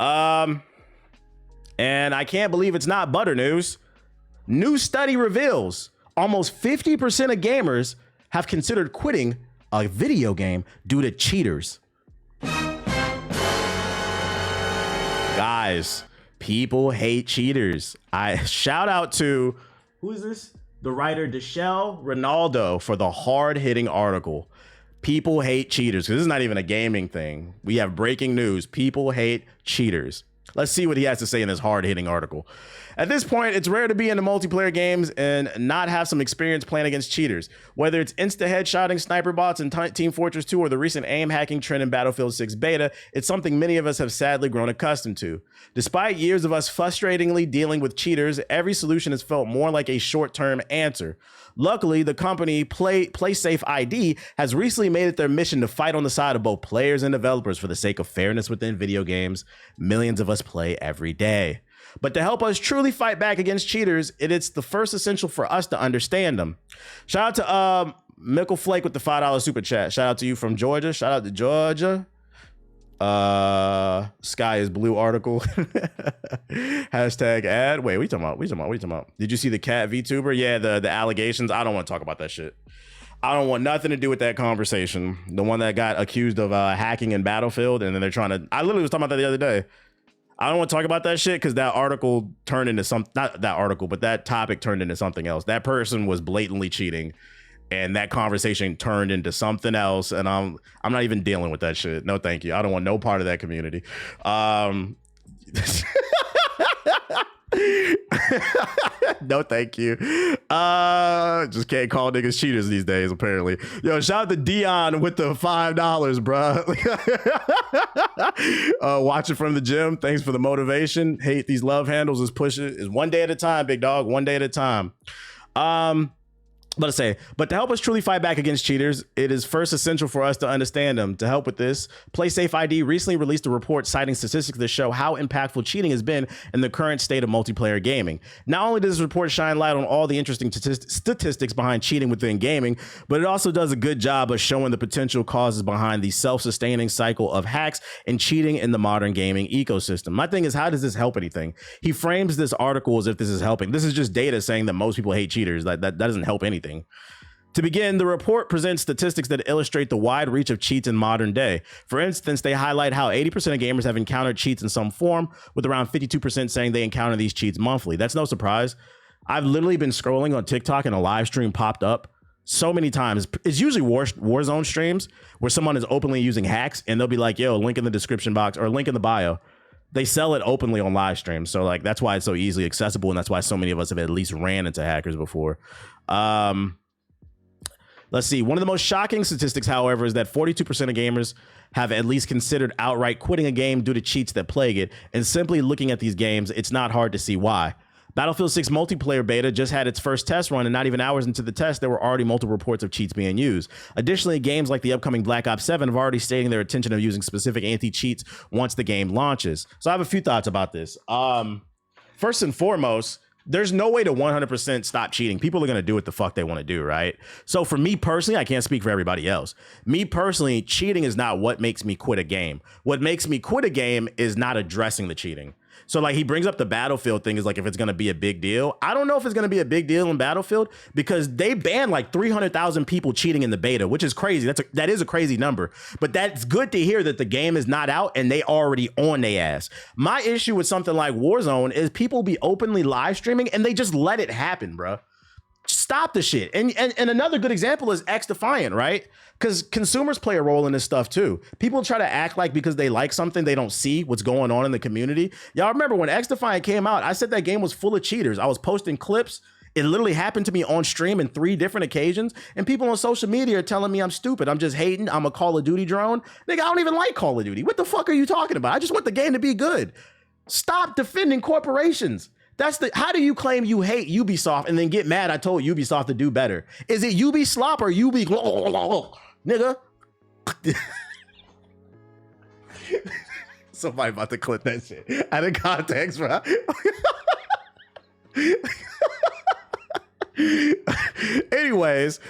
And I can't believe it's not butter news. New study reveals almost 50% of gamers have considered quitting a video game due to cheaters. Guys, people hate cheaters. I shout out to, who is this? The writer Deshelle Ronaldo for the hard-hitting article. People hate cheaters, because this is not even a gaming thing. We have breaking news. People hate cheaters. Let's see what he has to say in this hard-hitting article. At this point, it's rare to be into multiplayer games and not have some experience playing against cheaters. Whether it's insta-headshotting sniper bots in Team Fortress 2 or the recent aim hacking trend in Battlefield 6 beta, it's something many of us have sadly grown accustomed to. Despite years of us frustratingly dealing with cheaters, every solution has felt more like a short-term answer. Luckily, the company PlaySafe ID has recently made it their mission to fight on the side of both players and developers for the sake of fairness within video games millions of us play every day. But to help us truly fight back against cheaters, it's the first essential for us to understand them. Shout out to Mickle Flake with the $5 super chat. Shout out to you from Georgia. Shout out to Georgia. Sky is blue article. Hashtag ad. Wait, what are you talking about? Did you see the cat VTuber? Yeah, the allegations. I don't want to talk about that shit. I don't want nothing to do with that conversation. The one that got accused of hacking in Battlefield, and then they're trying to, I literally was talking about that the other day. I don't want to talk about that shit because that article turned into not that article, but that topic turned into something else. That person was blatantly cheating, and that conversation turned into something else. And I'm not even dealing with that shit. No, thank you. I don't want no part of that community. No, thank you. Just can't call niggas cheaters these days, apparently. Yo, shout out to Dion with the $5, bro. Watching from the gym. Thanks for the motivation. Hate these love handles. Is push it. Is one day at a time, big dog. One day at a time. But to help us truly fight back against cheaters, it is first essential for us to understand them. To help with this, PlaySafe ID recently released a report citing statistics that show how impactful cheating has been in the current state of multiplayer gaming. Not only does this report shine light on all the interesting statistics behind cheating within gaming, but it also does a good job of showing the potential causes behind the self-sustaining cycle of hacks and cheating in the modern gaming ecosystem. My thing is, how does this help anything? He frames this article as if this is helping. This is just data saying that most people hate cheaters. That doesn't help anything. To begin, the report presents statistics that illustrate the wide reach of cheats in modern day. For instance, they highlight how 80% of gamers have encountered cheats in some form, with around 52% saying they encounter these cheats monthly. That's no surprise. I've literally been scrolling on TikTok and a live stream popped up so many times. It's usually Warzone streams where someone is openly using hacks and they'll be like, yo, link in the description box or link in the bio. They sell it openly on live streams. So like, that's why it's so easily accessible. And that's why so many of us have at least ran into hackers before. Let's see. One of the most shocking statistics, however, is that 42% of gamers have at least considered outright quitting a game due to cheats that plague it. And simply looking at these games, it's not hard to see why. Battlefield 6 multiplayer beta just had its first test run, and not even hours into the test, there were already multiple reports of cheats being used. Additionally, games like the upcoming Black Ops 7 have already stated their intention of using specific anti-cheats once the game launches. So I have a few thoughts about this. First and foremost, there's no way to 100% stop cheating. People are going to do what the fuck they want to do, right? So for me personally, I can't speak for everybody else. Me personally, cheating is not what makes me quit a game. What makes me quit a game is not addressing the cheating. So like he brings up the Battlefield thing is like if it's going to be a big deal. I don't know if it's going to be a big deal in Battlefield because they banned like 300,000 people cheating in the beta, which is crazy. That is a crazy number. But that's good to hear that the game is not out and they already on their ass. My issue with something like Warzone is people be openly live streaming and they just let it happen, bro. Stop the shit. And another good example is X Defiant, right? Because consumers play a role in this stuff too. People try to act like because they like something, they don't see what's going on in the community. Y'all remember when X Defiant came out, I said that game was full of cheaters. I was posting clips. It literally happened to me on stream in 3 different occasions. And people on social media are telling me I'm stupid. I'm just hating. I'm a Call of Duty drone. Nigga, I don't even like Call of Duty. What the fuck are you talking about? I just want the game to be good. Stop defending corporations. How do you claim you hate Ubisoft and then get mad I told Ubisoft to do better? Is it Ubislop or nigga? Somebody about to clip that shit out of context, bro. Anyways,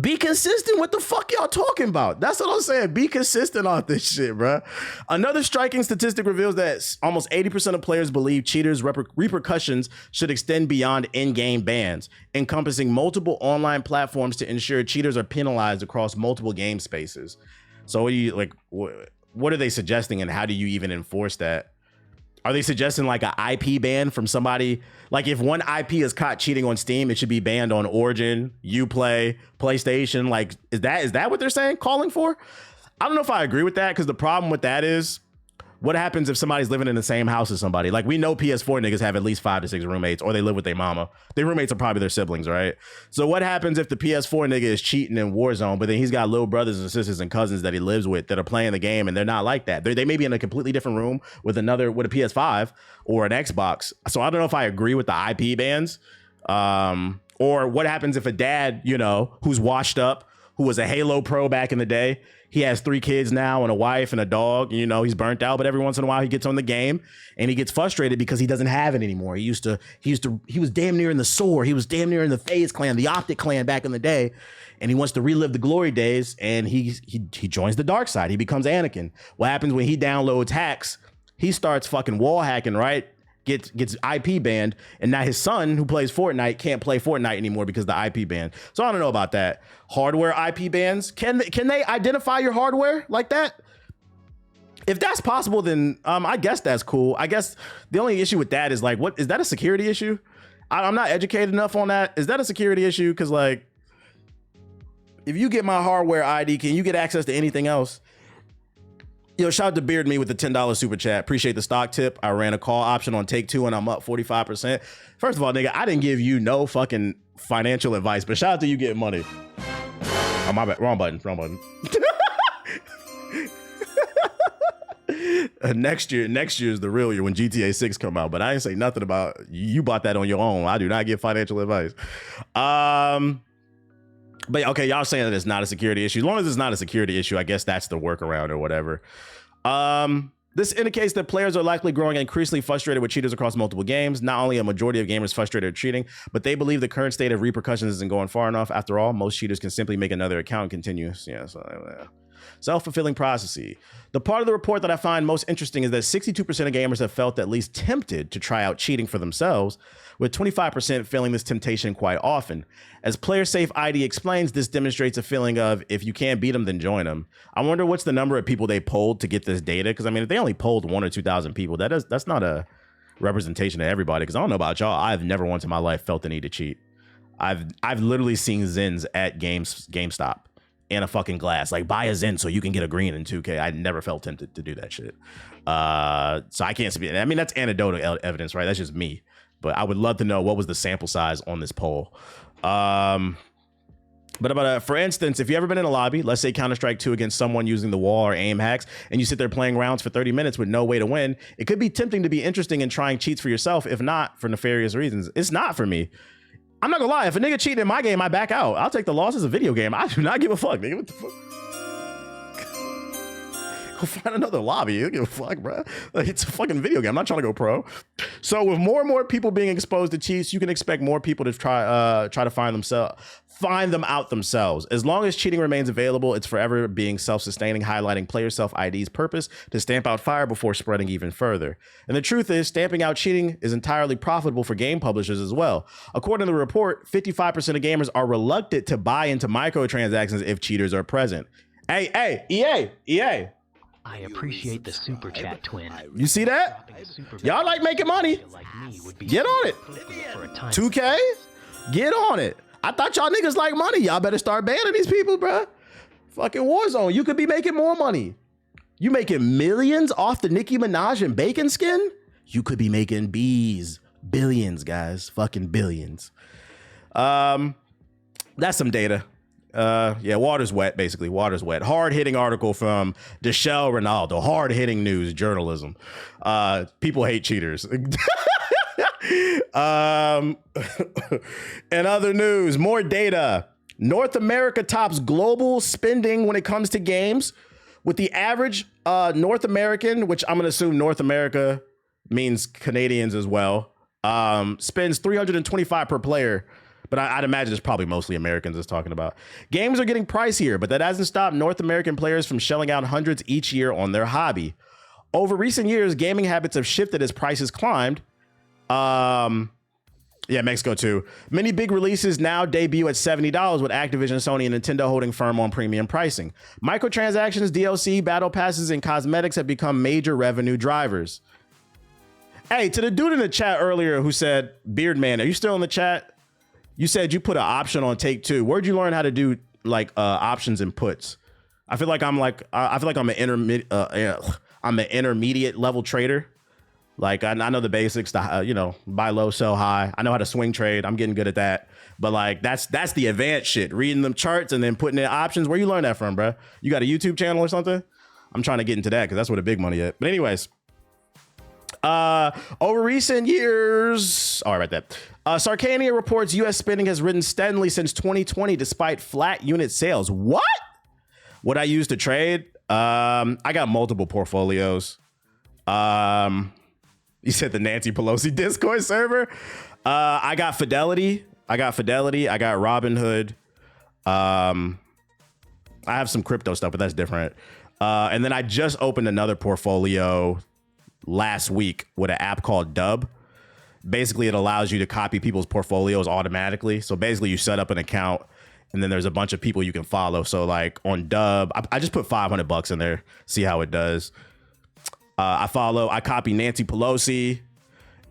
Be consistent. What the fuck y'all talking about? That's what I'm saying. Be consistent on this shit, bro. Another striking statistic reveals that almost 80% of players believe cheaters' repercussions should extend beyond in-game bans, encompassing multiple online platforms to ensure cheaters are penalized across multiple game spaces. So what do you like? What are they suggesting, and how do you even enforce that? Are they suggesting like an IP ban from somebody? Like if one IP is caught cheating on Steam, it should be banned on Origin, Uplay, PlayStation. Like, is that what they're saying, calling for? I don't know if I agree with that, because the problem with that is, what happens if somebody's living in the same house as somebody? Like, we know PS4 niggas have at least 5 to 6 roommates, or they live with their mama. Their roommates are probably their siblings, right? So what happens if the PS4 nigga is cheating in Warzone, but then he's got little brothers and sisters and cousins that he lives with that are playing the game, and they're not like that? They may be in a completely different room with a PS5 or an Xbox. So I don't know if I agree with the IP bans. Or what happens if a dad, who's washed up, who was a Halo pro back in the day, he has 3 kids now and a wife and a dog. He's burnt out, but every once in a while he gets on the game and he gets frustrated because he doesn't have it anymore. He was damn near in the SOAR. He was damn near in the FaZe clan, the Optic clan back in the day. And he wants to relive the glory days, and he joins the dark side. He becomes Anakin. What happens when he downloads hacks? He starts fucking wall hacking, right? Gets IP banned, and now his son, who plays Fortnite, can't play Fortnite anymore because the IP ban. So I don't know about that. Hardware IP bans, can they identify your hardware like that? If that's possible, then I guess that's cool. I guess the only issue with that is like, what is that a security issue? I'm not educated enough on that. Is that a security issue? Because like, if you get my hardware ID, can you get access to anything else? Yo, shout out to Beard Me with the $10 super chat. Appreciate the stock tip. I ran a call option on Take Two and I'm up 45%. First of all, nigga, I didn't give you no fucking financial advice, but shout out to you getting money. Oh, my bad. Wrong button. Next year is the real year when GTA 6 come out, but I ain't say nothing about you bought that on your own. I do not give financial advice. But okay, y'all saying that it's not a security issue. As long as it's not a security issue, I guess that's the workaround or whatever. This indicates that players are likely growing increasingly frustrated with cheaters across multiple games. Not only a majority of gamers frustrated with cheating, but they believe the current state of repercussions isn't going far enough. After all, most cheaters can simply make another account and continue. Yeah, self-fulfilling prophecy. The part of the report that I find most interesting is that 62% of gamers have felt at least tempted to try out cheating for themselves, with 25% feeling this temptation quite often. As PlaySafe ID explains, this demonstrates a feeling of, if you can't beat them, then join them. I wonder what's the number of people they polled to get this data, because I mean, if they only polled 1,000 or 2,000 people, that's not a representation of everybody, because I don't know about y'all, I've never once in my life felt the need to cheat. I've literally seen Zens at GameStop in a fucking glass, like buy a Zen so you can get a green in 2K. I never felt tempted to do that shit. So I can't speak. I mean, that's anecdotal evidence, right? That's just me. But I would love to know what was the sample size on this poll. But for instance, if you ever been in a lobby, let's say Counter-Strike 2 against someone using the wall or aim hacks, and you sit there playing rounds for 30 minutes with no way to win, it could be tempting to be interesting in trying cheats for yourself, if not for nefarious reasons. It's not for me. I'm not gonna lie, if a nigga cheating in my game, I back out. I'll take the loss as a video game. I do not give a fuck, nigga. What the fuck? Go find another lobby. You don't give a fuck, bro. Like, it's a fucking video game. I'm not trying to go pro. So with more and more people being exposed to cheats, you can expect more people to try to find them out themselves. As long as cheating remains available, it's forever being self-sustaining, highlighting player self-ID's purpose to stamp out fire before spreading even further. And the truth is, stamping out cheating is entirely profitable for game publishers as well. According to the report, 55% of gamers are reluctant to buy into microtransactions if cheaters are present. Hey, EA. I appreciate the super chat, twin. You see that? Y'all like making money. Get on it. 2K, get on it. I thought y'all niggas like money. Y'all better start banning these people, bruh. Fucking Warzone. You could be making more money. You making millions off the Nicki Minaj and bacon skin? You could be making billions, guys. Fucking billions. That's some data. Yeah, water's wet, basically. Water's wet. Hard-hitting article from Deshelle Ronaldo. Hard-hitting news journalism. People hate cheaters. In other news, more data. North America tops global spending when it comes to games, with the average North American, which I'm going to assume North America means Canadians as well, spends $325 per player but I'd imagine it's probably mostly Americans it's talking about. Games are getting pricier, but that hasn't stopped North American players from shelling out hundreds each year on their hobby. Over recent years, gaming habits have shifted as prices climbed. Yeah, Mexico too. Many big releases now debut at $70 with Activision, Sony, and Nintendo holding firm on premium pricing. Microtransactions, DLC, battle passes, and cosmetics have become major revenue drivers. Hey, to the dude in the chat earlier who said, Beard Man, are you still in the chat? You said you put an option on Take Two. Where'd you learn how to do like options and puts? I feel like I'm an intermediate level trader. Like I know the basics, buy low, sell high. I know how to swing trade. I'm getting good at that. But like that's the advanced shit. Reading them charts and then putting in options. Where you learn that from, bro? You got a YouTube channel or something? I'm trying to get into that because that's where the big money is. But anyways, over recent years, right there. Sarcania reports U.S. spending has risen steadily since 2020 despite flat unit sales. What I use to trade? I got multiple portfolios. You said the Nancy Pelosi Discord server. I got Fidelity. I got Robinhood. I have some crypto stuff, but that's different. And then I just opened another portfolio last week with an app called Dub. Basically, it allows you to copy people's portfolios automatically. So basically, you set up an account, and then there's a bunch of people you can follow. So like on Dub, I just put $500 in there, see how it does. I copy Nancy Pelosi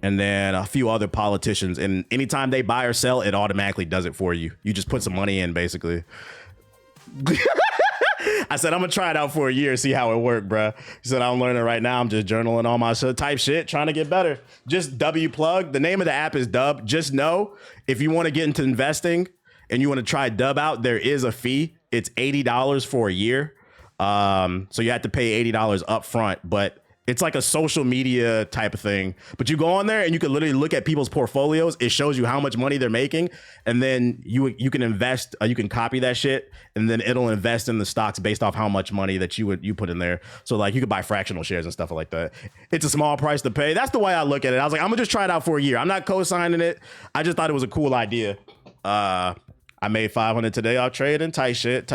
and then a few other politicians. And anytime they buy or sell, it automatically does it for you. You just put some money in, basically. I said, I'm going to try it out for a year, see how it worked, bro. He said, I'm learning right now. I'm just journaling all my type shit, trying to get better. Just W plug. The name of the app is Dub. Just know if you want to get into investing and you want to try Dub out, there is a fee. It's $80 for a year. So you have to pay $80 up front, but it's like a social media type of thing, but you go on there and you can literally look at people's portfolios. It shows you how much money they're making. And then you can invest, you can copy that shit and then it'll invest in the stocks based off how much money that you put in there. So like you could buy fractional shares and stuff like that. It's a small price to pay. That's the way I look at it. I was like, I'm gonna just try it out for a year. I'm not co-signing it. I just thought it was a cool idea. I made 500 today off trading. Tight shit.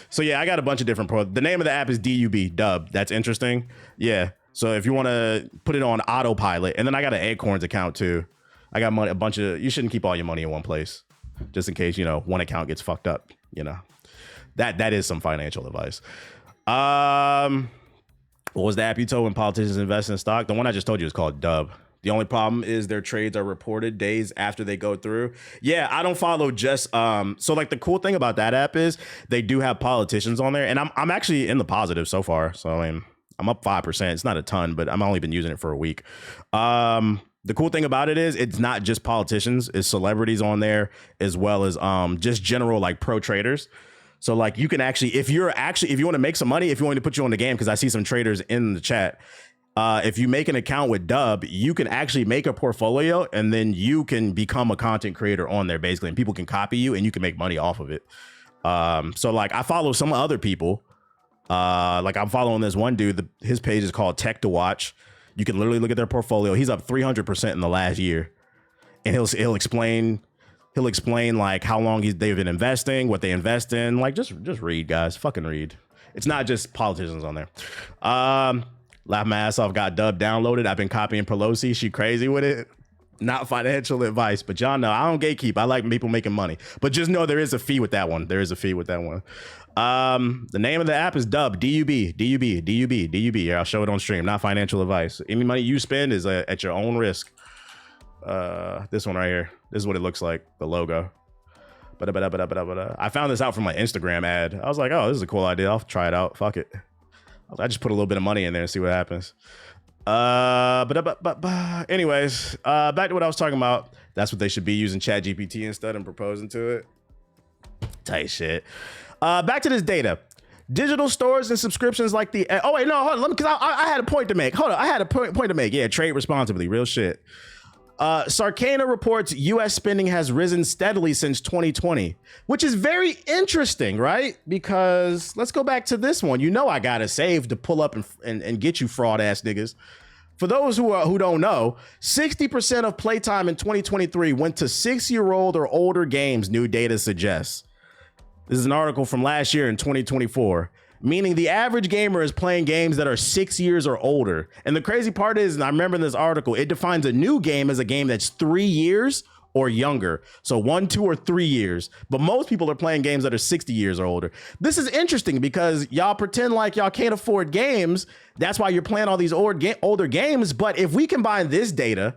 So yeah, I got a bunch of different the name of the app is DUB, Dub. That's interesting. Yeah. So if you want to put it on autopilot, and then I got an Acorns account too. I got money, you shouldn't keep all your money in one place just in case, one account gets fucked up, that is some financial advice. What was the app you told when politicians invest in stock? The one I just told you is called Dub. The only problem is their trades are reported days after they go through. Yeah, I don't follow just so like the cool thing about that app is they do have politicians on there, and I'm actually in the positive so far. So I mean, I'm up 5%. It's not a ton, but I've only been using it for a week. The cool thing about it is it's not just politicians, it's celebrities on there as well as just general like pro traders. So like you can actually, if you want to make some money, if you want to put you on the game, because I see some traders in the chat. If you make an account with Dub, you can actually make a portfolio and then you can become a content creator on there basically, and people can copy you and you can make money off of it. So like I follow some other people. Like I'm following this one dude, his page is called Tech to Watch. You can literally look at their portfolio. He's up 300% in the last year, and he'll explain like how long they've been investing, what they invest in. Like just read, guys, fucking read. It's not just politicians on there. Laugh my ass off, got Dub downloaded. I've been copying Pelosi. She crazy with it. Not financial advice, but y'all know I don't gatekeep. I like people making money, but just know there is a fee with that one. The name of the app is Dub, DUB. Yeah, I'll show it on stream. Not financial advice. Any money you spend is at your own risk. This one right here. This is what it looks like. The logo. I found this out from my Instagram ad. I was like, oh, this is a cool idea. I'll try it out. Fuck it. I just put a little bit of money in there and see what happens. Anyways, back to what I was talking about. That's what they should be using ChatGPT instead and proposing to it. Tight shit. Back to this data. Digital stores and subscriptions like the... Oh, wait, no, hold on. Because I had a point to make. Hold on. I had a point to make. Yeah, trade responsibly. Real shit. Sarcana reports U.S. spending has risen steadily since 2020, which is very interesting, right? Because let's go back to this one. I gotta save to pull up and get you fraud ass niggas. For those who don't know, 60% of playtime in 2023 went to 6-year-old or older games, new data suggests. This is an article from last year in 2024, meaning the average gamer is playing games that are 6 years or older. And the crazy part is, and I remember in this article, it defines a new game as a game that's 3 years or younger. So 1, 2, or 3 years. But most people are playing games that are 60 years or older. This is interesting because y'all pretend like y'all can't afford games. That's why you're playing all these older games. But if we combine this data,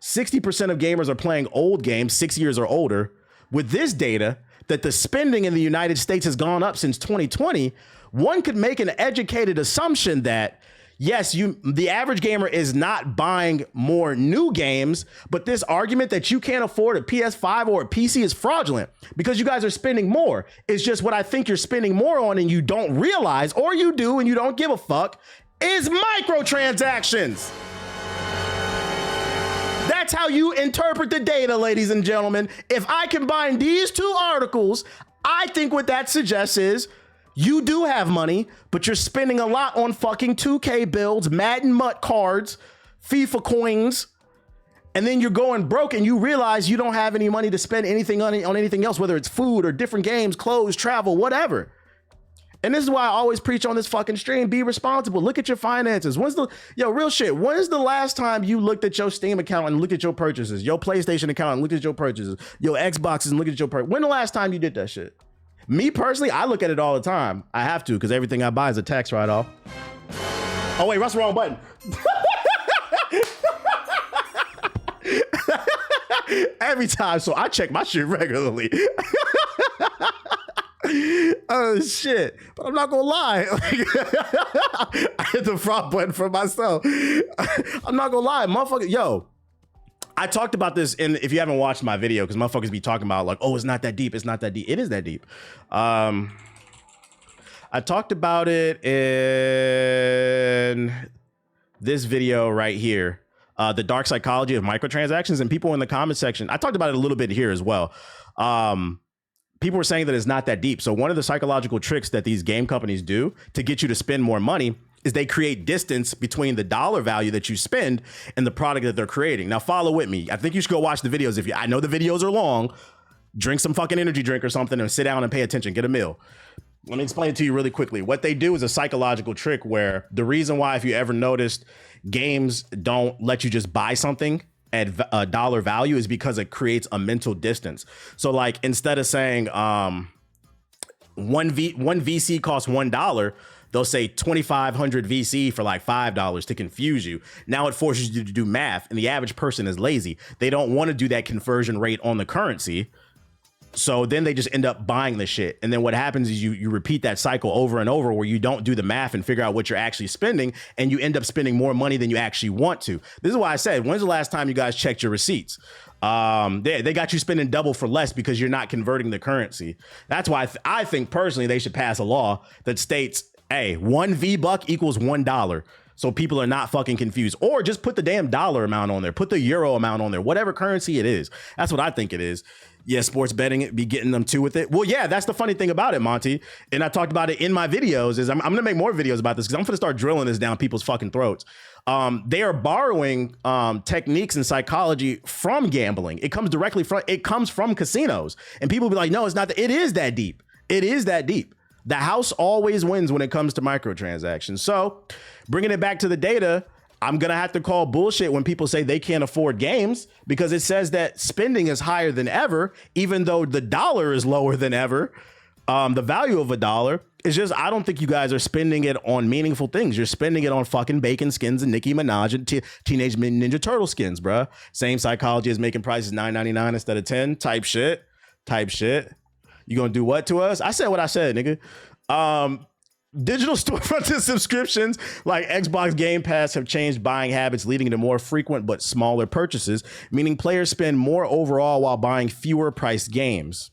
60% of gamers are playing old games, 6 years or older, with this data that the spending in the United States has gone up since 2020, one could make an educated assumption that yes, the average gamer is not buying more new games, but this argument that you can't afford a PS5 or a PC is fraudulent because you guys are spending more. It's just what I think you're spending more on and you don't realize, or you do and you don't give a fuck, is microtransactions. That's how you interpret the data, ladies and gentlemen. If I combine these two articles, I think what that suggests is you do have money, but you're spending a lot on fucking 2K builds, Madden Mutt cards, FIFA coins, and then you're going broke and you realize you don't have any money to spend anything on anything else, whether it's food or different games, clothes, travel, whatever. And this is why I always preach on this fucking stream, be responsible. Look at your finances. Real shit. When is the last time you looked at your Steam account and looked at your purchases, your PlayStation account and looked at your purchases, your Xboxes and looked at your purchases? When the last time you did that shit? Me personally, I look at it all the time. I have to, because everything I buy is a tax write-off. Oh wait, that's the wrong button. Every time, so I check my shit regularly. Oh shit, but I'm not gonna lie. I hit the fraud button for myself. I'm not gonna lie, motherfucker. Yo, I talked about this if you haven't watched my video, because motherfuckers be talking about like, oh, it's not that deep. It's not that deep. It is that deep. I talked about it in this video right here, the dark psychology of microtransactions, and people in the comment section. I talked about it a little bit here as well. People were saying that it's not that deep. So one of the psychological tricks that these game companies do to get you to spend more money is they create distance between the dollar value that you spend and the product that they're creating. Now follow with me. I think you should go watch the videos. I know the videos are long, drink some fucking energy drink or something and sit down and pay attention, get a meal. Let me explain it to you really quickly. What they do is a psychological trick where the reason why, if you ever noticed, games don't let you just buy something at a dollar value is because it creates a mental distance. So like instead of saying one VC costs $1, they'll say 2,500 VC for like $5 to confuse you. Now it forces you to do math, and the average person is lazy. They don't want to do that conversion rate on the currency. So then they just end up buying the shit. And then what happens is you repeat that cycle over and over where you don't do the math and figure out what you're actually spending, and you end up spending more money than you actually want to. This is why I said, when's the last time you guys checked your receipts? They got you spending double for less because you're not converting the currency. That's why I think personally they should pass a law that states, hey, 1 V-buck equals $1. So people are not fucking confused. Or just put the damn dollar amount on there. Put the euro amount on there. Whatever currency it is. That's what I think it is. Yeah, sports betting be getting them too with it. Well, yeah, that's the funny thing about it, Monty. And I talked about it in my videos. Is I'm going to make more videos about this because I'm going to start drilling this down people's fucking throats. They are borrowing techniques and psychology from gambling. It comes from casinos. And people be like, no, it's not. It is that deep. It is that deep. The house always wins when it comes to microtransactions. So bringing it back to the data, I'm going to have to call bullshit when people say they can't afford games, because it says that spending is higher than ever, even though the dollar is lower than ever. The value of a dollar is just, I don't think you guys are spending it on meaningful things. You're spending it on fucking bacon skins and Nicki Minaj and Teenage Mutant Ninja Turtle skins, bruh. Same psychology as making prices $9.99 instead of $10 type shit. You gonna do what to us? I said what I said, nigga. Digital storefronts and subscriptions like Xbox Game Pass have changed buying habits, leading to more frequent but smaller purchases, meaning players spend more overall while buying fewer priced games.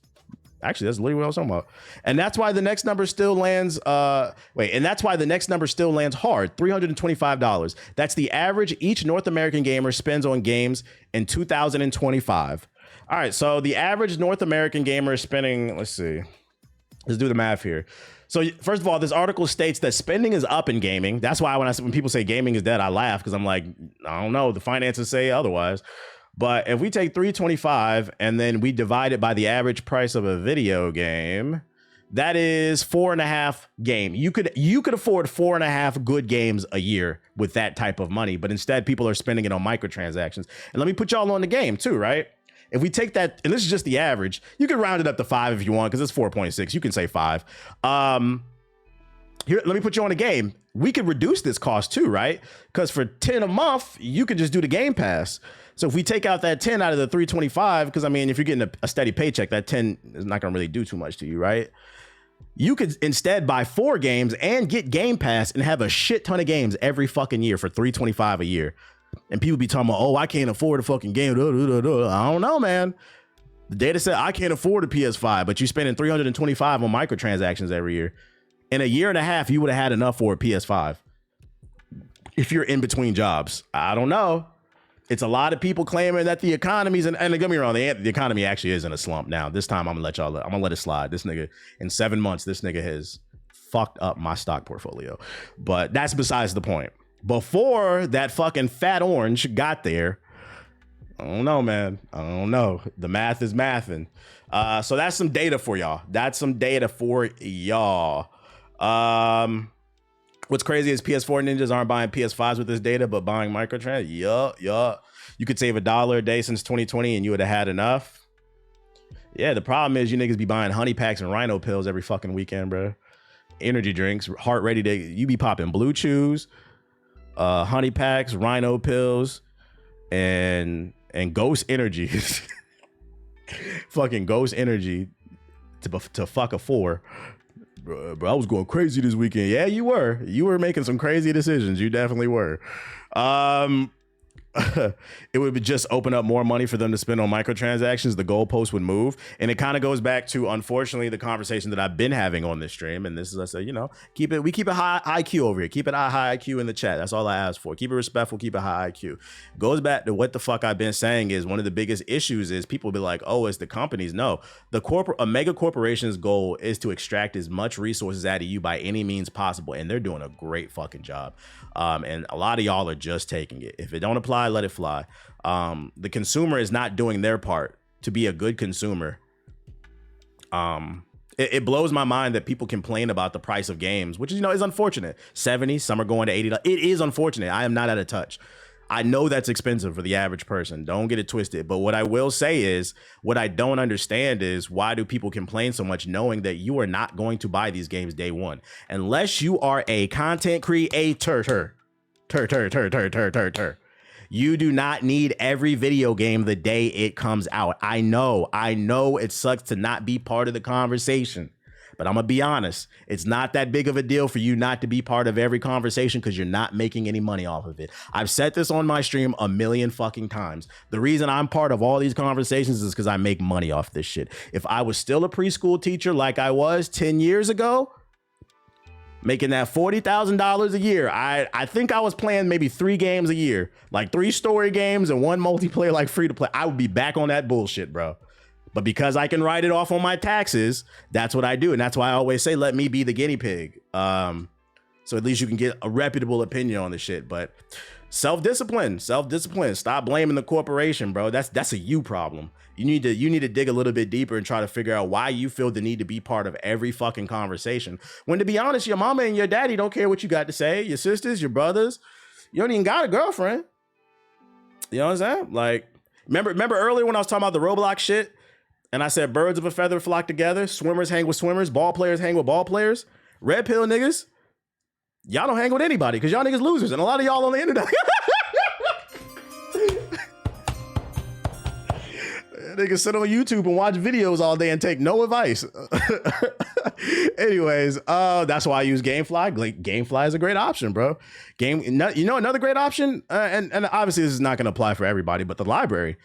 Actually, that's literally what I was talking about. And that's why the next number still lands hard, $325. That's the average each North American gamer spends on games in 2025. All right, so the average North American gamer is spending, let's do the math here. So first of all, this article states that spending is up in gaming. That's why when people say gaming is dead, I laugh because I'm like, I don't know. The finances say otherwise. But if we take 325 and then we divide it by the average price of a video game, that is 4.5 game. You could afford 4.5 good games a year with that type of money, but instead people are spending it on microtransactions. And let me put y'all on the game too, right? If we take that, and this is just the average, you can round it up to 5 if you want, because it's 4.6. You can say 5. Here, let me put you on a game. We could reduce this cost too, right? Because for 10 a month, you could just do the Game Pass. So if we take out that 10 out of the 325, because I mean, if you're getting a steady paycheck, that 10 is not gonna really do too much to you, right? You could instead buy 4 games and get Game Pass and have a shit ton of games every fucking year for $325 a year. And people be talking about, oh, I can't afford a fucking game. I don't know, man. The data said I can't afford a PS5, but you're spending $325 on microtransactions every year. In a year and a half, you would have had enough for a PS5 if you're in between jobs. I don't know. It's a lot of people claiming that the economy's and don't get me wrong, the economy actually is in a slump now. This time I'm gonna let it slide. This nigga in 7 months, this nigga has fucked up my stock portfolio. But that's besides the point. Before that fucking fat orange got there, I don't know, man. I don't know. The math is mathing. So that's some data for y'all. What's crazy is PS4 ninjas aren't buying PS5s with this data, but buying microtrans. Yup. You could save $1 a day since 2020 and you would have had enough. Yeah, the problem is you niggas be buying honey packs and rhino pills every fucking weekend, bro. Energy drinks, heart ready to, you be popping Blue Chews, honey packs, rhino pills, and Ghost Energy. Fucking Ghost Energy to fuck a 4. Bro, I was going crazy this weekend. Yeah, you were. You were making some crazy decisions. You definitely were. It would just open up more money for them to spend on microtransactions. The goalpost would move. And it kind of goes back to, unfortunately, the conversation that I've been having on this stream. And this is, I say, we keep it high IQ over here. Keep it high IQ in the chat. That's all I ask for. Keep it respectful. Keep it high IQ. Goes back to what the fuck I've been saying is one of the biggest issues is people be like, oh, it's the companies. No, a mega corporation's goal is to extract as much resources out of you by any means possible. And they're doing a great fucking job. And a lot of y'all are just taking it. If it don't apply, let it fly. The consumer is not doing their part to be a good consumer. It blows my mind that people complain about the price of games, which is unfortunate. 70, some are going to 80. It is unfortunate. I am not out of touch. I know that's expensive for the average person. Don't get it twisted. But what I will say is, what I don't understand is, why do people complain so much knowing that you are not going to buy these games day one? Unless you are a content creator. You do not need every video game the day it comes out. I know it sucks to not be part of the conversation. But I'm going to be honest, it's not that big of a deal for you not to be part of every conversation because you're not making any money off of it. I've said this on my stream a million fucking times. The reason I'm part of all these conversations is because I make money off this shit. If I was still a preschool teacher like I was 10 years ago, making that $40,000 a year, I think I was playing maybe 3 games a year, like 3 story games and 1 multiplayer, like free to play. I would be back on that bullshit, bro. But because I can write it off on my taxes, that's what I do. And that's why I always say, let me be the guinea pig. So at least you can get a reputable opinion on the shit. But self-discipline. Stop blaming the corporation, bro. That's a you problem. You need to dig a little bit deeper and try to figure out why you feel the need to be part of every fucking conversation. When, to be honest, your mama and your daddy don't care what you got to say. Your sisters, your brothers, you don't even got a girlfriend. You know what I'm saying? Like, remember earlier when I was talking about the Roblox shit? And I said, birds of a feather flock together. Swimmers hang with swimmers. Ball players hang with ball players. Red pill niggas, y'all don't hang with anybody because y'all niggas losers. And a lot of y'all on the internet. Niggas sit on YouTube and watch videos all day and take no advice. Anyways, that's why I use Gamefly. Gamefly is a great option, bro. Another great option, and obviously this is not going to apply for everybody, but the library.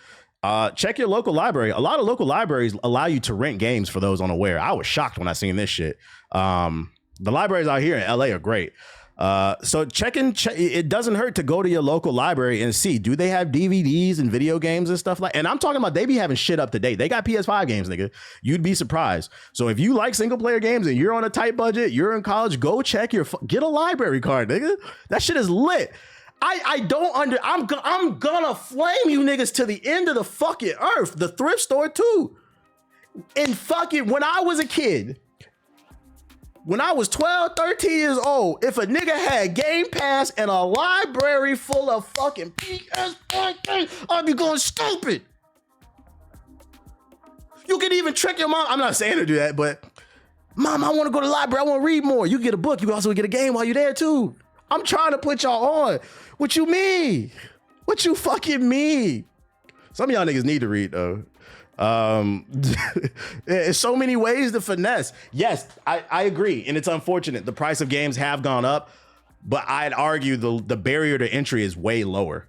Check your local library. A lot of local libraries allow you to rent games for those unaware. I was shocked when I seen this shit. The libraries out here in LA are great. So it doesn't hurt to go to your local library and see, do they have DVDs and video games and stuff and I'm talking about they be having shit up to date. They got PS5 games, nigga. You'd be surprised. So if you like single player games and you're on a tight budget, you're in college, go check get a library card, nigga. That shit is lit. I'm gonna flame you niggas to the end of the fucking earth. The thrift store too. And fucking when I was a kid, when I was 12, 13 years old, if a nigga had Game Pass and a library full of fucking PS5 games, I'd be going stupid. You can even trick your mom. I'm not saying to do that, but mom, I want to go to the library. I want to read more. You get a book. You also get a game while you're there too. I'm trying to put y'all on. What you mean? What you fucking mean? Some of y'all niggas need to read though. There's so many ways to finesse. Yes, I agree. And it's unfortunate. The price of games have gone up, but I'd argue the barrier to entry is way lower.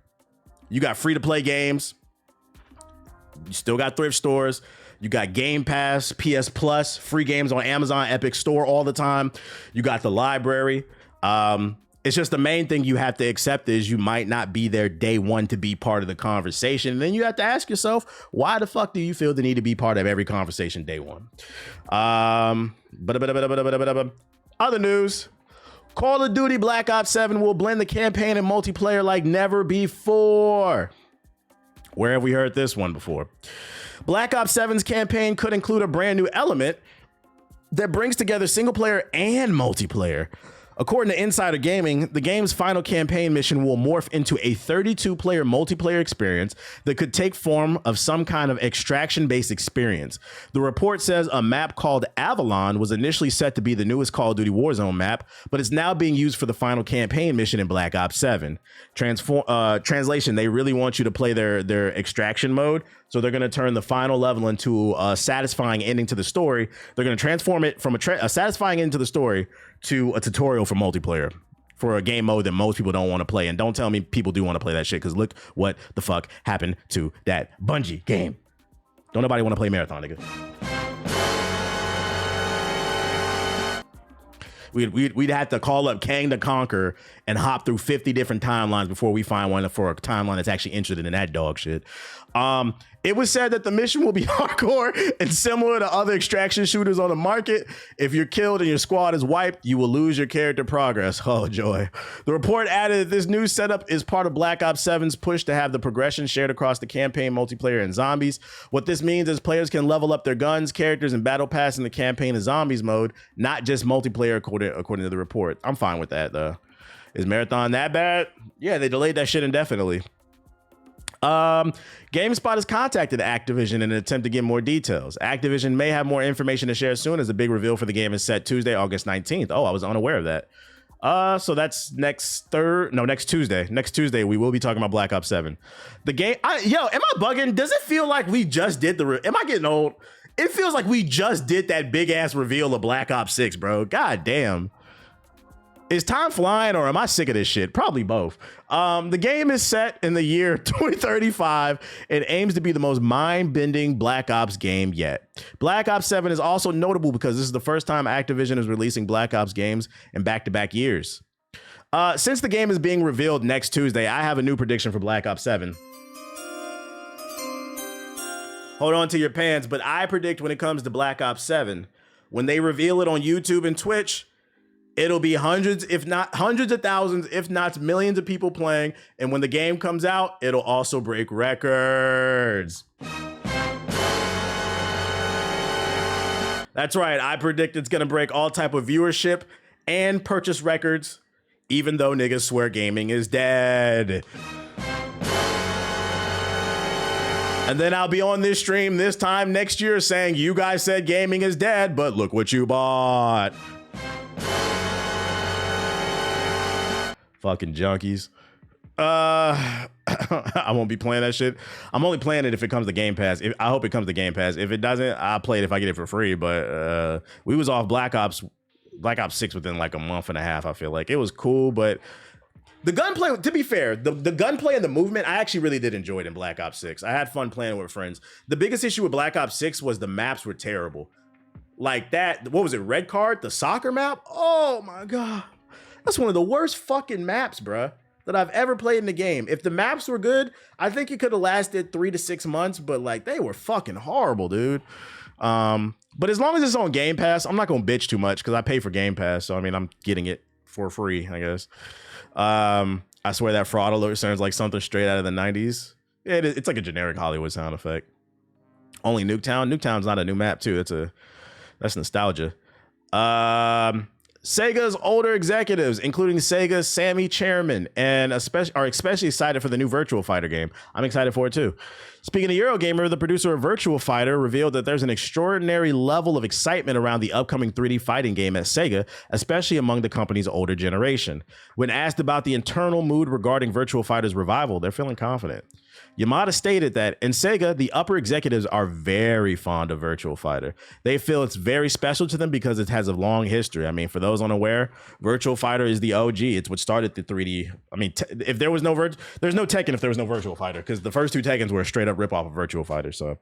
You got free to play games. You still got thrift stores. You got Game Pass, PS Plus, free games on Amazon, Epic Store all the time. You got the library. It's just the main thing you have to accept is you might not be there day one to be part of the conversation. And then you have to ask yourself, why the fuck do you feel the need to be part of every conversation day one? Other news, Call of Duty Black Ops 7 will blend the campaign and multiplayer like never before. Where have we heard this one before? Black Ops 7's campaign could include a brand new element that brings together single player and multiplayer. According to Insider Gaming, the game's final campaign mission will morph into a 32-player multiplayer experience that could take form of some kind of extraction-based experience. The report says a map called Avalon was initially set to be the newest Call of Duty Warzone map, but it's now being used for the final campaign mission in Black Ops 7. Translation, they really want you to play their extraction mode, so they're going to turn the final level into a satisfying ending to the story. They're going to transform it from a satisfying end to the story to a tutorial for multiplayer, for a game mode that most people don't want to play. And don't tell me people do want to play that shit, because look what the fuck happened to that Bungie game. Don't nobody want to play Marathon, nigga. We'd have to call up Kang the Conqueror and hop through 50 different timelines before we find one for a timeline that's actually interested in that dog shit. It was said that the mission will be hardcore and similar to other extraction shooters on the market. If you're killed and your squad is wiped, you will lose your character progress. Oh, joy. The report added that this new setup is part of Black Ops 7's push to have the progression shared across the campaign, multiplayer, and zombies. What this means is players can level up their guns, characters, and battle pass in the campaign and zombies mode, not just multiplayer, according to the report. I'm fine with that, though. Is Marathon that bad? Yeah, they delayed that shit indefinitely. GameSpot has contacted Activision in an attempt to get more details. Activision may have more information to share soon, as the big reveal for the game is set Tuesday, August 19th. Oh, I was unaware of that. So that's next Tuesday. Next Tuesday, we will be talking about Black Ops 7. The game, am I bugging? Does it feel like we just did am I getting old? It feels like we just did that big ass reveal of Black Ops 6, bro. God damn. Is time flying, or am I sick of this shit? Probably both. The game is set in the year 2035 and aims to be the most mind-bending Black Ops game yet. Black Ops 7 is also notable because this is the first time Activision is releasing Black Ops games in back-to-back years. Since the game is being revealed next Tuesday, I have a new prediction for Black Ops 7. Hold on to your pants, but I predict when it comes to Black Ops 7, when they reveal it on YouTube and Twitch, it'll be hundreds, if not hundreds of thousands, if not millions of people playing. And when the game comes out, it'll also break records. That's right. I predict it's going to break all type of viewership and purchase records, even though niggas swear gaming is dead. And then I'll be on this stream this time next year saying, you guys said gaming is dead, but look what you bought. Fucking junkies. I won't be playing that shit. I'm only playing it if it comes to Game Pass. I hope it comes to Game Pass. If it doesn't, I'll play it if I get it for free. But we was off Black Ops 6 within like a month and a half. I feel like it was cool, but the gunplay, to be fair, the gunplay and the movement, I actually really did enjoy it in Black Ops 6. I had fun playing with friends. The biggest issue with Black Ops 6 was the maps were terrible. Like that, what was it, Red Card, the soccer map? Oh my God. That's one of the worst fucking maps, bruh, that I've ever played in the game. If the maps were good, I think it could have lasted 3 to 6 months, but like they were fucking horrible, dude. But as long as it's on Game Pass, I'm not gonna bitch too much because I pay for Game Pass, so I mean I'm getting it for free, I guess. I swear that fraud alert sounds like something straight out of the 90s. It's like a generic Hollywood sound effect. Only Nuketown. Nuketown's not a new map too. That's nostalgia. Sega's older executives, including Sega's Sammy chairman, and are especially excited for the new Virtua Fighter game. I'm excited for it too. Speaking of Eurogamer, the producer of Virtua Fighter revealed that there's an extraordinary level of excitement around the upcoming 3D fighting game at Sega, especially among the company's older generation. When asked about the internal mood regarding Virtua Fighter's revival, they're feeling confident. Yamada stated that in Sega, the upper executives are very fond of Virtua Fighter. They feel it's very special to them because it has a long history. I mean, for those unaware, Virtua Fighter is the OG. It's what started the 3D. I mean, if there was no there's no Tekken if there was no Virtua Fighter, because the first two Tekkens were a straight up ripoff of Virtua Fighter. So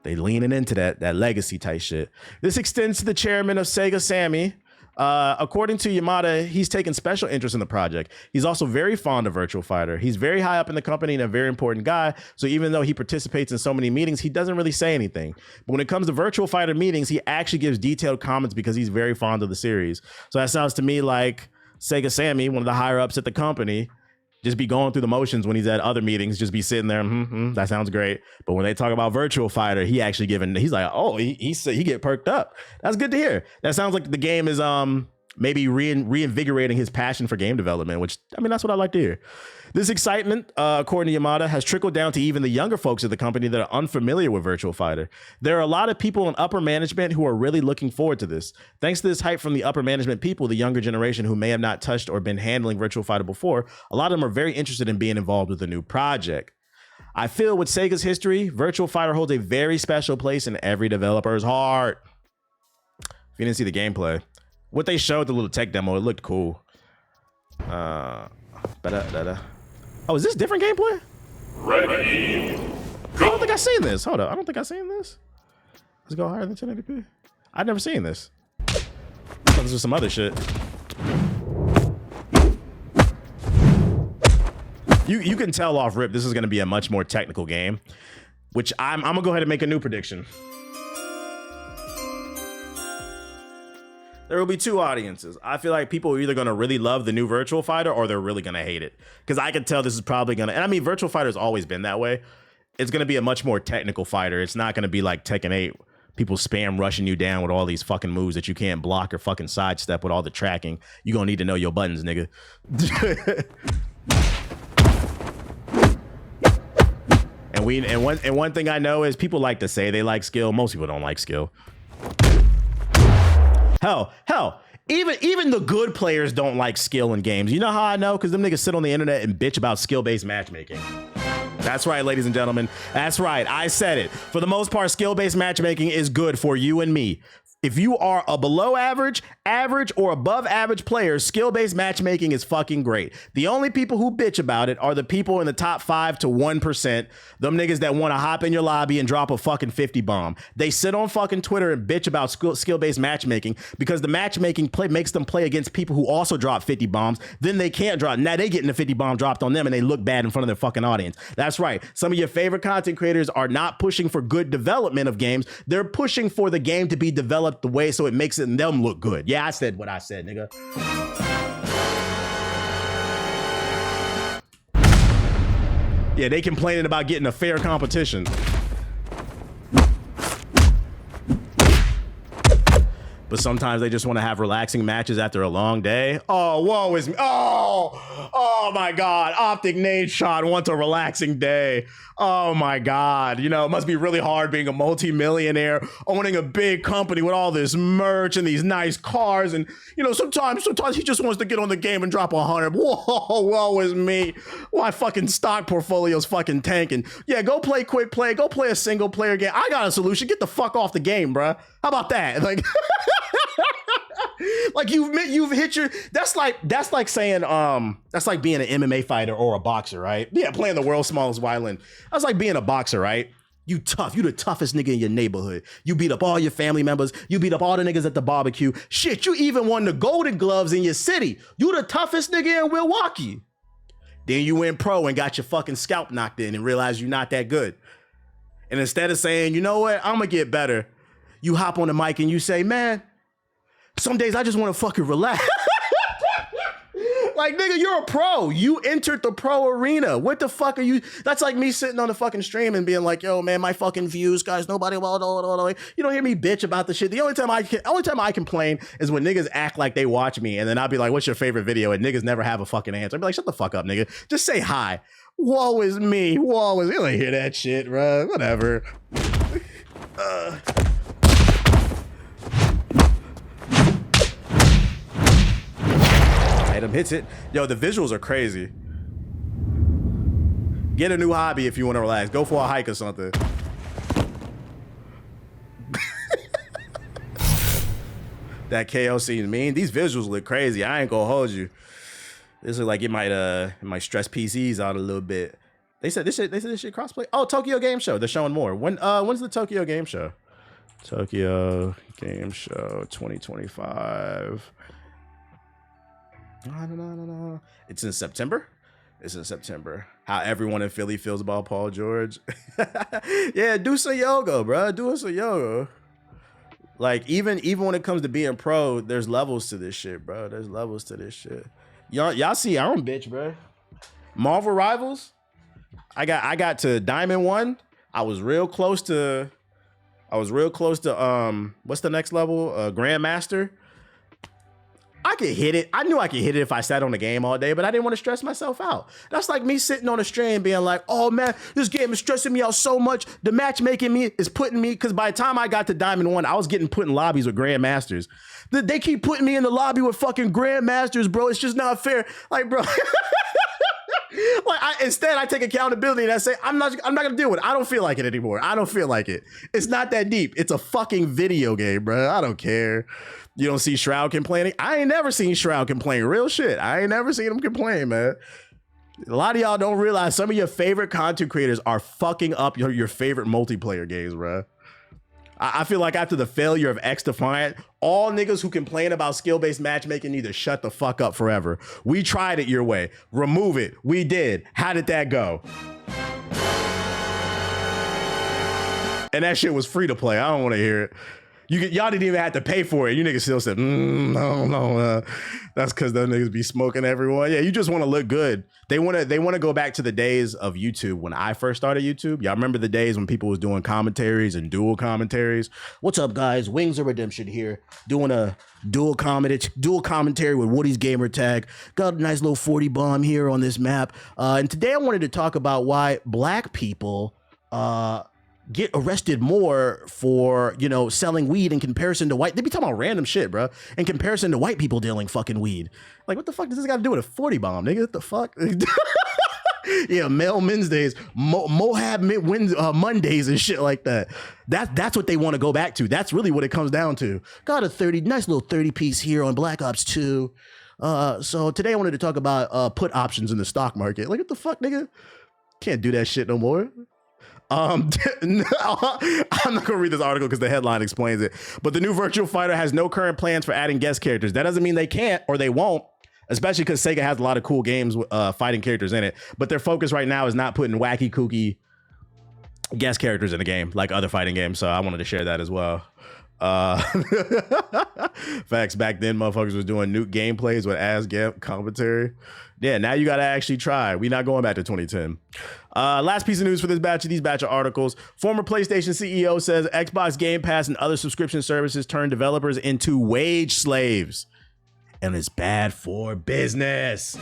they leaning into that legacy type shit. This extends to the chairman of Sega, Sammy. According to Yamada, he's taken special interest in the project. He's also very fond of Virtua Fighter. He's very high up in the company and a very important guy. So even though he participates in so many meetings, he doesn't really say anything. But when it comes to Virtua Fighter meetings, he actually gives detailed comments because he's very fond of the series. So that sounds to me like Sega Sammy, one of the higher ups at the company, just be going through the motions when he's at other meetings, just be sitting there. That sounds great. But when they talk about Virtua Fighter, he's like, oh, he get perked up. That's good to hear. That sounds like the game is maybe reinvigorating his passion for game development, which, I mean, that's what I like to hear. This excitement, according to Yamada, has trickled down to even the younger folks at the company that are unfamiliar with Virtua Fighter. There are a lot of people in upper management who are really looking forward to this. Thanks to this hype from the upper management people, the younger generation who may have not touched or been handling Virtua Fighter before, a lot of them are very interested in being involved with the new project. I feel with Sega's history, Virtua Fighter holds a very special place in every developer's heart. If you didn't see the gameplay, what they showed, the little tech demo, it looked cool. Oh, is this different gameplay? Ready, I don't think I've seen this. Hold up. I don't think I've seen this. Let's go higher than 1080p. I've never seen this. I thought this was some other shit. You can tell off rip this is going to be a much more technical game, which I'm going to go ahead and make a new prediction. There will be two audiences. I feel like people are either going to really love the new Virtua Fighter or they're really going to hate it. Because I can tell this is probably going to... And I mean, Virtua Fighter's always been that way. It's going to be a much more technical fighter. It's not going to be like Tekken 8. People spam rushing you down with all these fucking moves that you can't block or fucking sidestep with all the tracking. You're going to need to know your buttons, nigga. And one thing I know is people like to say they like skill. Most people don't like skill. Hell, even the good players don't like skill in games. You know how I know? Because them niggas sit on the internet and bitch about skill-based matchmaking. That's right, ladies and gentlemen. That's right. I said it. For the most part, skill-based matchmaking is good for you and me. If you are a below average, average, or above average player, skill-based matchmaking is fucking great. The only people who bitch about it are the people in the top 5 to 1%, them niggas that want to hop in your lobby and drop a fucking 50 bomb. They sit on fucking Twitter and bitch about skill-based matchmaking because the matchmaking makes them play against people who also drop 50 bombs. Then they can't drop. Now they getting a 50 bomb dropped on them and they look bad in front of their fucking audience. That's right. Some of your favorite content creators are not pushing for good development of games. They're pushing for the game to be developed the way so it makes them look good. Yeah, I said what I said, nigga. Yeah, they complaining about getting a fair competition. But sometimes they just want to have relaxing matches after a long day. Oh, woe is me. Oh my God. Optic Nade Shot wants a relaxing day. Oh my God. You know, it must be really hard being a multi-millionaire, owning a big company with all this merch and these nice cars. And, you know, sometimes he just wants to get on the game and drop 100. Whoa, woe is me. My fucking stock portfolio's fucking tanking. Yeah, go play quick play. Go play a single player game. I got a solution. Get the fuck off the game, bruh. How about that? Like... Like you've hit your that's like saying that's like being an MMA fighter or a boxer, right? Yeah, playing the world's smallest violin. That's like being a boxer, right? You tough. You the toughest nigga in your neighborhood. You beat up all your family members. You beat up all the niggas at the barbecue. Shit, you even won the Golden Gloves in your city. You the toughest nigga in Milwaukee. Then you went pro and got your fucking scalp knocked in and realized you're not that good. And instead of saying, you know what, I'm gonna get better, you hop on the mic and you say, man, some days I just want to fucking relax. Like, nigga, you're a pro. You entered the pro arena. What the fuck are you? That's like me sitting on the fucking stream and being like, yo, man, my fucking views, guys, nobody, you don't hear me bitch about the shit. The only time I complain is when niggas act like they watch me, and then I'll be like, what's your favorite video? And niggas never have a fucking answer. I'll be like, shut the fuck up, nigga. Just say hi. Woe is me. Woe is, you don't hear that shit, bro. Whatever. Item hits it. Yo, the visuals are crazy. Get a new hobby if you want to relax. Go for a hike or something. That KO scene mean. These visuals look crazy. I ain't gonna hold you. This look like it might stress PCs out a little bit. They said this shit crossplay. Oh, Tokyo Game Show. They're showing more. When's the Tokyo Game Show? Tokyo Game Show 2025. No. It's in September. It's in September. How everyone in Philly feels about Paul George. Yeah, do some yoga, bro. Do some yoga. Like, even when it comes to being pro, there's levels to this shit, bro. There's levels to this shit. Y'all see our own bitch, bro. Marvel Rivals. I got to Diamond 1. I was real close to what's the next level? Grandmaster. I could hit it. I knew I could hit it if I sat on the game all day, but I didn't want to stress myself out. That's like me sitting on a stream being like, oh man, this game is stressing me out so much. The matchmaking me is putting me, because by the time I got to Diamond 1, I was getting put in lobbies with Grandmasters. They keep putting me in the lobby with fucking Grandmasters, bro. It's just not fair. Like, bro. Instead, I take accountability and I say, I'm not gonna deal with it. I don't feel like it anymore. I don't feel like it. It's not that deep. It's a fucking video game, bro. I don't care. You don't see Shroud complaining? I ain't never seen Shroud complain. Real shit. I ain't never seen him complain, man. A lot of y'all don't realize some of your favorite content creators are fucking up your favorite multiplayer games, bro. I feel like after the failure of X Defiant, all niggas who complain about skill-based matchmaking need to shut the fuck up forever. We tried it your way. Remove it. We did. How did that go? And that shit was free to play. I don't want to hear it. Y'all didn't even have to pay for it. You niggas still said, no. That's because those niggas be smoking everyone. Yeah, you just want to look good. They want to go back to the days of YouTube when I first started YouTube. Y'all remember the days when people was doing commentaries and dual commentaries? What's up, guys? Wings of Redemption here, doing a dual commentary with Woody's gamer tag. Got a nice little 40 bomb here on this map. And today I wanted to talk about why black people get arrested more for, selling weed in comparison to white. They be talking about random shit, bro. In comparison to white people dealing fucking weed. Like, what the fuck does this got to do with a 40 bomb, nigga? What the fuck? Yeah, Mel Wednesdays, Mohab Mondays and shit like that. That's what they want to go back to. That's really what it comes down to. Got a nice little 30 piece here on Black Ops 2. So today I wanted to talk about put options in the stock market. Like, what the fuck, nigga? Can't do that shit no more. No, I'm not gonna read this article because the headline explains it. But the new Virtua Fighter has no current plans for adding guest characters. That doesn't mean they can't or they won't, especially because Sega has a lot of cool games with fighting characters in it. But their focus right now is not putting wacky, kooky guest characters in the game like other fighting games. So I wanted to share that as well. Facts, back then motherfuckers was doing nuke gameplays with ass commentary. Yeah, now you gotta actually try. We not going back to 2010. Last piece of news for these batch of articles. Former PlayStation CEO says Xbox Game Pass and other subscription services turn developers into wage slaves, and it's bad for business.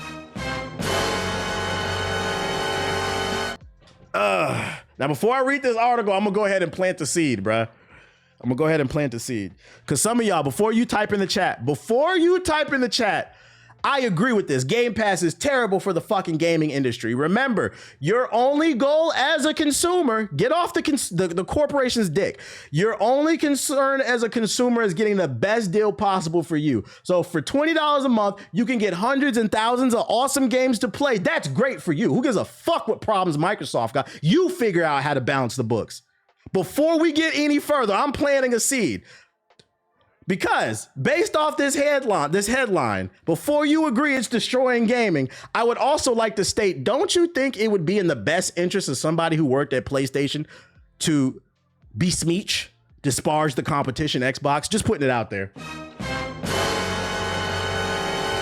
Now before I read this article, I'm gonna go ahead and plant the seed, bruh. I'm gonna go ahead and plant the seed. Cause some of y'all, before you type in the chat, I agree with this. Game Pass is terrible for the fucking gaming industry. Remember, your only goal as a consumer, get off the corporation's dick. Your only concern as a consumer is getting the best deal possible for you. So for $20 a month, you can get hundreds and thousands of awesome games to play. That's great for you. Who gives a fuck what problems Microsoft got? You figure out how to balance the books. Before we get any further, I'm planting a seed. Because based off this headline, before you agree it's destroying gaming, I would also like to state, don't you think it would be in the best interest of somebody who worked at PlayStation to besmirch, disparage the competition Xbox? Just putting it out there.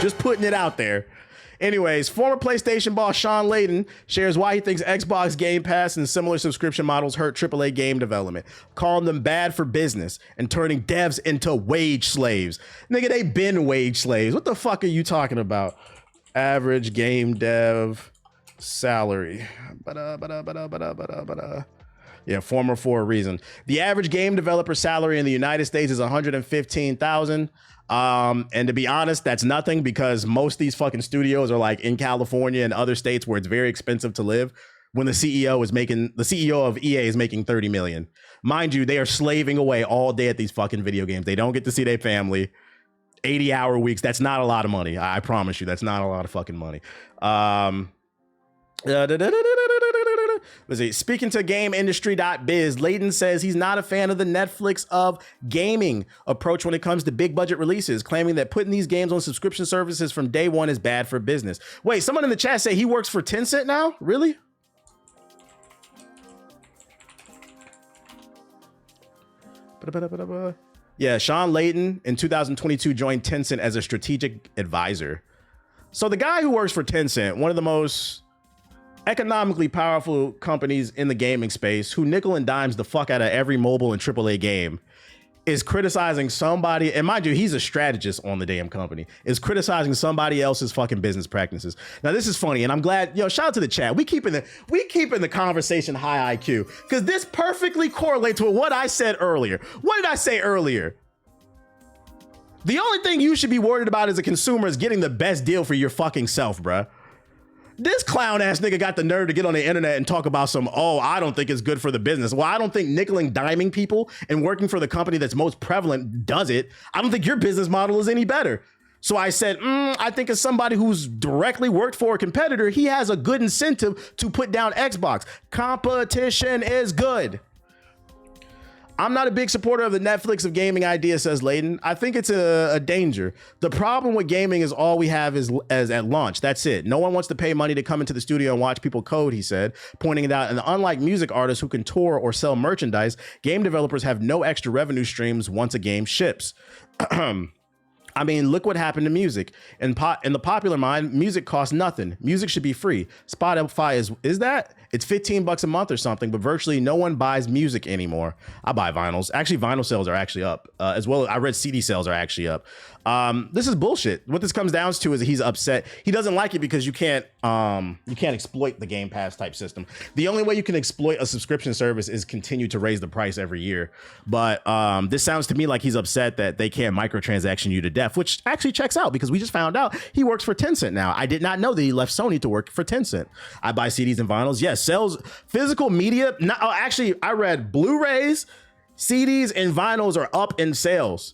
Just putting it out there. Anyways, former PlayStation boss Sean Layden shares why he thinks Xbox Game Pass and similar subscription models hurt AAA game development, calling them bad for business and turning devs into wage slaves. Nigga, they been wage slaves. What the fuck are you talking about? Average game dev salary. Yeah, former for a reason. The average game developer salary in the United States is $115,000. And to be honest, that's nothing because most of these fucking studios are like in California and other states where it's very expensive to live. When the CEO of EA is making 30 million. Mind you, they are slaving away all day at these fucking video games. They don't get to see their family. 80-hour weeks. That's not a lot of money. I promise you, that's not a lot of fucking money. Let's see. Speaking to GameIndustry.biz, Layden says he's not a fan of the Netflix of gaming approach when it comes to big budget releases, claiming that putting these games on subscription services from day one is bad for business. Wait, someone in the chat say he works for Tencent now? Really? Yeah, Sean Layden in 2022 joined Tencent as a strategic advisor. So the guy who works for Tencent, one of the most economically powerful companies in the gaming space, who nickel and dimes the fuck out of every mobile and AAA game, is criticizing somebody, and mind you, he's a strategist on the damn company, is criticizing somebody else's fucking business practices. Now, this is funny, and I'm glad, shout out to the chat. We keeping the conversation high IQ, because this perfectly correlates with what I said earlier. What did I say earlier? The only thing you should be worried about as a consumer is getting the best deal for your fucking self, bruh. This clown ass nigga got the nerve to get on the internet and talk about I don't think it's good for the business. Well, I don't think nickeling, diming people and working for the company that's most prevalent does it. I don't think your business model is any better. So I said, I think as somebody who's directly worked for a competitor, he has a good incentive to put down Xbox. Competition is good. I'm not a big supporter of the Netflix of gaming idea, says Layden. I think it's a danger. The problem with gaming is all we have is as at launch. That's it. No one wants to pay money to come into the studio and watch people code, he said, pointing it out. And unlike music artists who can tour or sell merchandise, game developers have no extra revenue streams once a game ships. I mean, look what happened to music. In the popular mind, music costs nothing. Music should be free. Spotify is that? It's $15 a month or something, but virtually no one buys music anymore. I buy vinyls. Actually, vinyl sales are actually up. As well, I read CD sales are actually up. This is bullshit. What this comes down to is he's upset. He doesn't like it because you can't exploit the Game Pass type system. The only way you can exploit a subscription service is continue to raise the price every year. But this sounds to me like he's upset that they can't microtransaction you to death, which actually checks out because we just found out he works for Tencent now. I did not know that he left Sony to work for Tencent. I buy CDs and vinyls. Yes, sells physical media. Actually, I read Blu-rays, CDs, and vinyls are up in sales.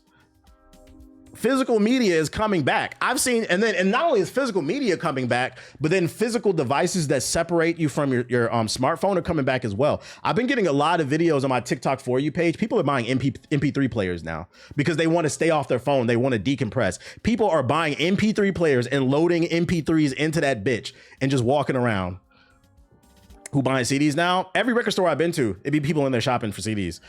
Physical media is coming back. I've seen, and not only is physical media coming back, but then physical devices that separate you from your smartphone are coming back as well. I've been getting a lot of videos on my TikTok For You page. People are buying MP3 players now because they want to stay off their phone. They want to decompress. People are buying MP3 players and loading MP3s into that bitch and just walking around. Who buying CDs now? Every record store I've been to, it'd be people in there shopping for CDs.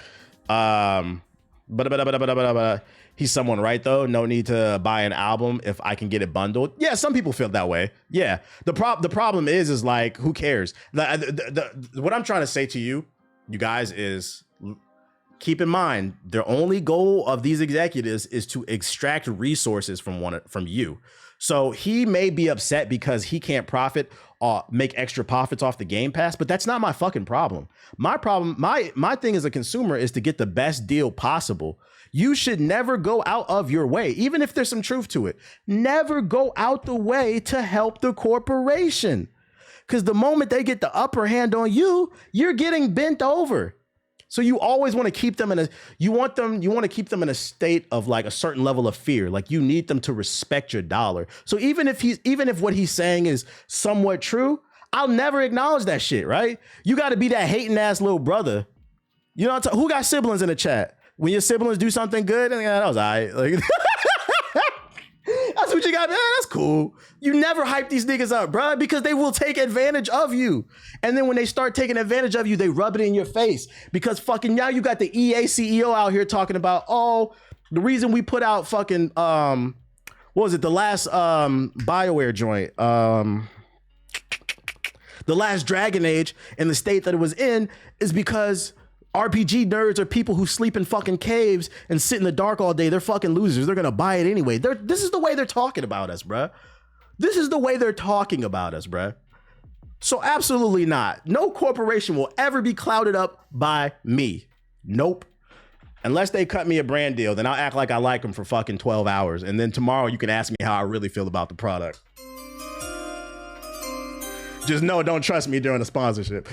He's someone right though. No need to buy an album if I can get it bundled. Yeah, some people feel that way. Yeah, the problem is like, who cares? What I'm trying to say to you guys is, keep in mind the only goal of these executives is to extract resources from you. So he may be upset because he can't make extra profits off the Game Pass, but that's not my fucking problem. My thing as a consumer is to get the best deal possible. You should never go out of your way, even if there's some truth to it. Never go out the way to help the corporation. Because the moment they get the upper hand on you, you're getting bent over. So you always want to keep them you want to keep them in a state of like a certain level of fear. Like you need them to respect your dollar. So even if what he's saying is somewhat true, I'll never acknowledge that shit, right? You got to be that hating ass little brother You know, who got siblings in the chat? When your siblings do something good, and that was all right. Like, that's what you got, man. That's cool. You never hype these niggas up, bro, because they will take advantage of you. And then when they start taking advantage of you, they rub it in your face. Because fucking now you got the EA CEO out here talking about, oh, the reason we put out fucking, what was it? The last BioWare joint, the last Dragon Age in the state that it was in is because RPG nerds are people who sleep in fucking caves and sit in the dark all day. They're fucking losers. They're gonna buy it anyway. This is the way they're talking about us, bruh. This is the way they're talking about us, bruh. So absolutely not. No corporation will ever be clouded up by me. Nope. Unless they cut me a brand deal, then I'll act like I like them for fucking 12 hours. And then tomorrow you can ask me how I really feel about the product. Just know, don't trust me during the sponsorship.